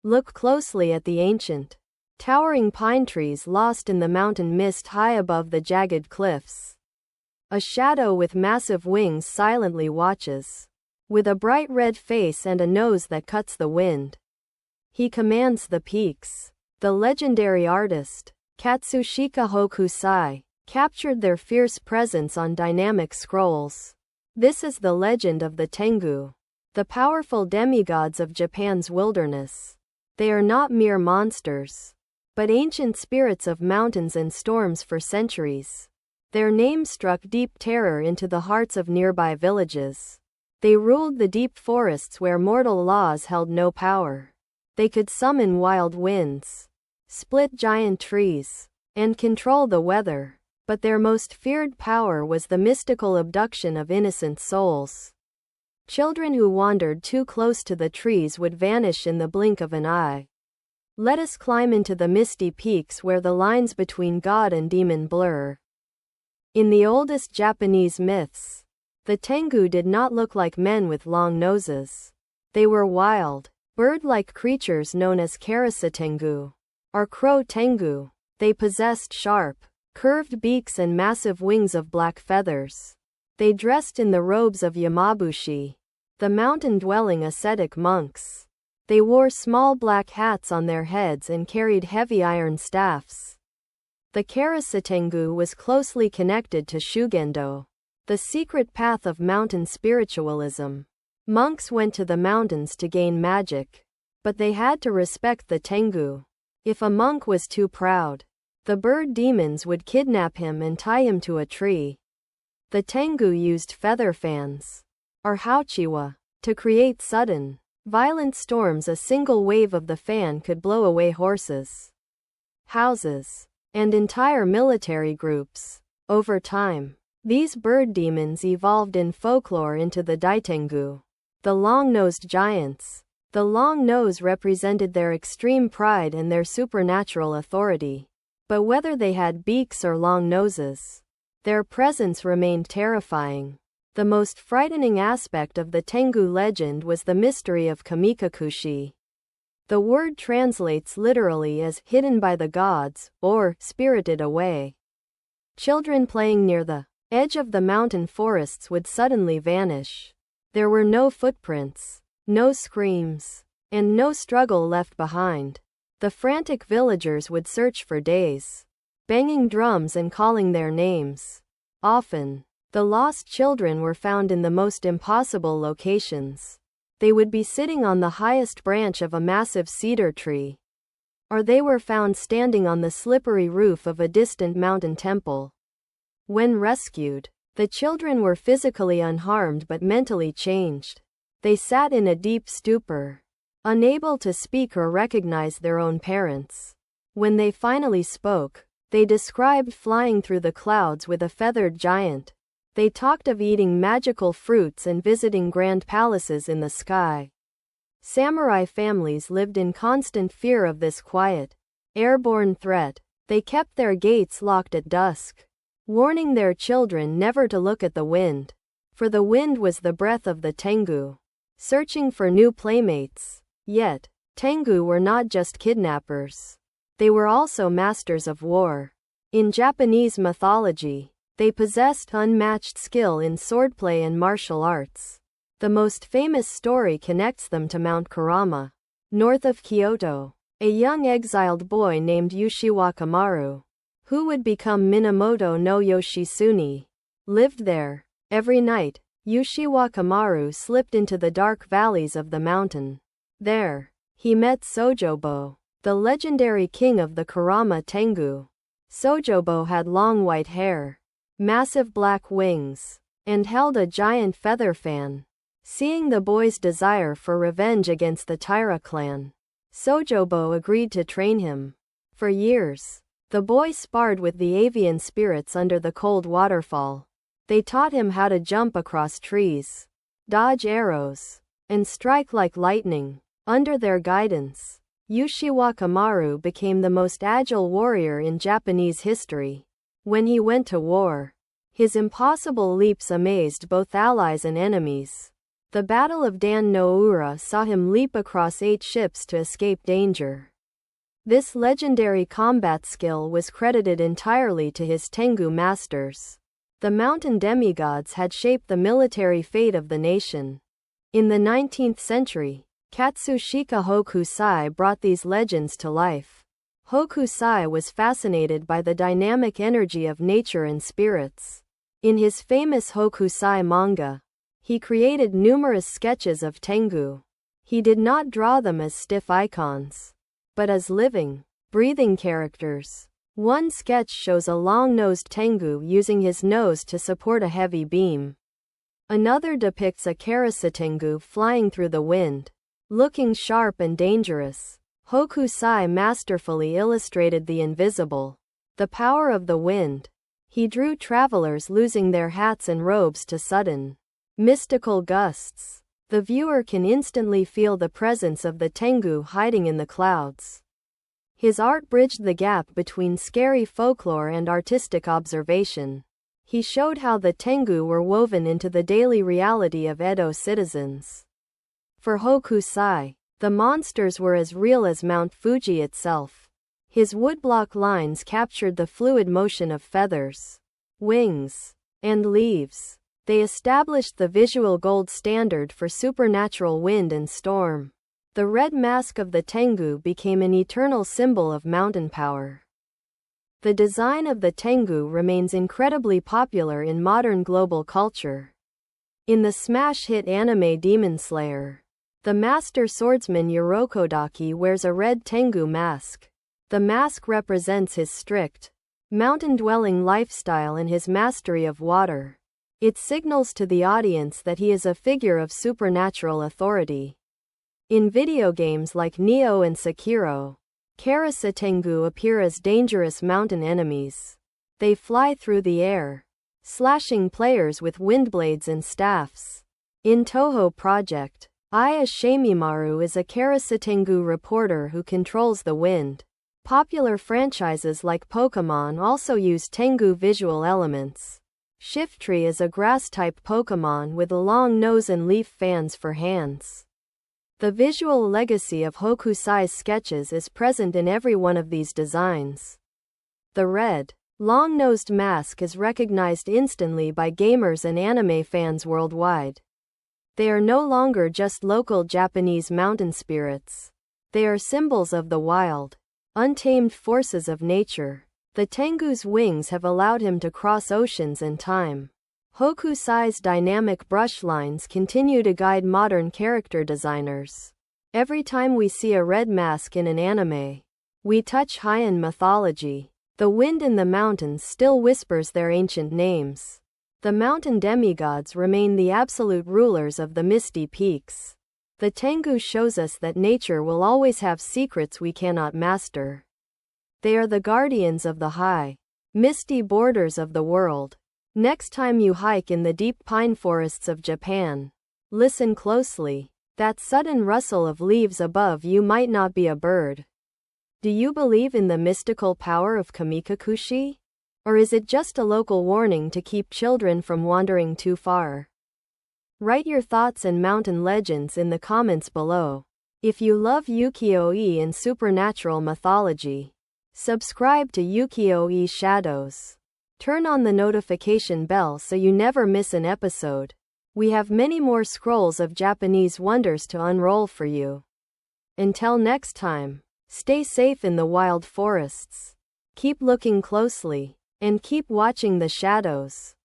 Look closely at the ancient, towering pine trees lost in the mountain mist high above the jagged cliffs. A shadow with massive wings silently watches, with a bright red face and a nose that cuts the wind. He commands the peaks. The legendary artist, Katsushika Hokusai, captured their fierce presence on dynamic scrolls. This is the legend of the Tengu, the powerful demigods of Japan's wilderness. They are not mere monsters, but ancient spirits of mountains and storms for centuries. Their name struck deep terror into the hearts of nearby villages. They ruled the deep forests where mortal laws held no power. They could summon wild winds, split giant trees, and control the weather. But their most feared power was the mystical abduction of innocent souls. Children who wandered too close to the trees would vanish in the blink of an eye. Let us climb into the misty peaks where the lines between God and demon blur. In the oldest Japanese myths, the Tengu did not look like men with long noses. They were wild, bird-like creatures known as Karasutengu, or crow Tengu. They possessed sharp, curved beaks and massive wings of black feathers. They dressed in the robes of Yamabushi, the mountain-dwelling ascetic monks. They wore small black hats on their heads and carried heavy iron staffs. The Karasutengu was closely connected to Shugendo, the secret path of mountain spiritualism. Monks went to the mountains to gain magic, but they had to respect the Tengu. If a monk was too proud, the bird demons would kidnap him and tie him to a tree. The Tengu used feather fans, or hauchiwa, to create sudden, violent storms. A single wave of the fan could blow away horses, houses, and entire military groups. Over time, these bird demons evolved in folklore into the Daitengu, the long-nosed giants. The long nose represented their extreme pride and their supernatural authority. But whether they had beaks or long noses, their presence remained terrifying. The most frightening aspect of the Tengu legend was the mystery of Kamikakushi. The word translates literally as hidden by the gods, or spirited away. Children playing near the edge of the mountain forests would suddenly vanish. There were no footprints, no screams, and no struggle left behind. The frantic villagers would search for days, banging drums and calling their names. Often, the lost children were found in the most impossible locations. They would be sitting on the highest branch of a massive cedar tree, or they were found standing on the slippery roof of a distant mountain temple. When rescued, the children were physically unharmed but mentally changed. They sat in a deep stupor, unable to speak or recognize their own parents. When they finally spoke, they described flying through the clouds with a feathered giant. They talked of eating magical fruits and visiting grand palaces in the sky. Samurai families lived in constant fear of this quiet, airborne threat. They kept their gates locked at dusk, warning their children never to look at the wind, for the wind was the breath of the Tengu, searching for new playmates. Yet, Tengu were not just kidnappers. They were also masters of war. In Japanese mythology, they possessed unmatched skill in swordplay and martial arts. The most famous story connects them to Mount Kurama, north of Kyoto. A young exiled boy named Ushiwakamaru, who would become Minamoto no Yoshitsune, lived there. Every night, Ushiwakamaru slipped into the dark valleys of the mountain. There, he met Sojobo, the legendary king of the Kurama Tengu. Sojobo had long white hair, massive black wings, and held a giant feather fan. Seeing the boy's desire for revenge against the Taira clan, Sojobo agreed to train him. For years, the boy sparred with the avian spirits under the cold waterfall. They taught him how to jump across trees, dodge arrows, and strike like lightning. Under their guidance, Ushiwakamaru became the most agile warrior in Japanese history. When he went to war, his impossible leaps amazed both allies and enemies. The Battle of Dan no Ura saw him leap across 8 ships to escape danger. This legendary combat skill was credited entirely to his Tengu masters. The mountain demigods had shaped the military fate of the nation. In the 19th century, Katsushika Hokusai brought these legends to life. Hokusai was fascinated by the dynamic energy of nature and spirits. In his famous Hokusai manga, he created numerous sketches of Tengu. He did not draw them as stiff icons, but as living, breathing characters. One sketch shows a long-nosed Tengu using his nose to support a heavy beam. Another depicts a Karasutengu flying through the wind, looking sharp and dangerous. Hokusai masterfully illustrated the invisible, the power of the wind. He drew travelers losing their hats and robes to sudden, mystical gusts. The viewer can instantly feel the presence of the Tengu hiding in the clouds. His art bridged the gap between scary folklore and artistic observation. He showed how the Tengu were woven into the daily reality of Edo citizens. For Hokusai, the monsters were as real as Mount Fuji itself. His woodblock lines captured the fluid motion of feathers, wings, and leaves. They established the visual gold standard for supernatural wind and storm. The red mask of the Tengu became an eternal symbol of mountain power. The design of the Tengu remains incredibly popular in modern global culture. In the smash hit anime Demon Slayer, the master swordsman Urokodaki wears a red Tengu mask. The mask represents his strict, mountain-dwelling lifestyle and his mastery of water. It signals to the audience that he is a figure of supernatural authority. In video games like Nioh and Sekiro, Karasutengu appear as dangerous mountain enemies. They fly through the air, slashing players with windblades and staffs. In Toho Project, Ushiwakamaru is a Karasutengu reporter who controls the wind. Popular franchises like Pokémon also use Tengu visual elements. Shiftry is a grass-type Pokémon with a long nose and leaf fans for hands. The visual legacy of Hokusai's sketches is present in every one of these designs. The red, long-nosed mask is recognized instantly by gamers and anime fans worldwide. They are no longer just local Japanese mountain spirits. They are symbols of the wild, untamed forces of nature. The Tengu's wings have allowed him to cross oceans and time. Hokusai's dynamic brush lines continue to guide modern character designers. Every time we see a red mask in an anime, we touch Heian mythology. The wind in the mountains still whispers their ancient names. The mountain demigods remain the absolute rulers of the Misty peaks. The Tengu shows us that nature will always have secrets we cannot master. They are the guardians of the high, misty borders of the world. Next time you hike in the deep pine forests of Japan, listen closely. That sudden rustle of leaves above you might not be a bird. Do you believe in the mystical power of Kamikakushi? Or is it just a local warning to keep children from wandering too far? Write your thoughts and mountain legends in the comments below. If you love Ukiyo-e and supernatural mythology, subscribe to Ukiyo-e Shadows. Turn on the notification bell so you never miss an episode. We have many more scrolls of Japanese wonders to unroll for you. Until next time, stay safe in the wild forests. Keep looking closely, and keep watching the shadows.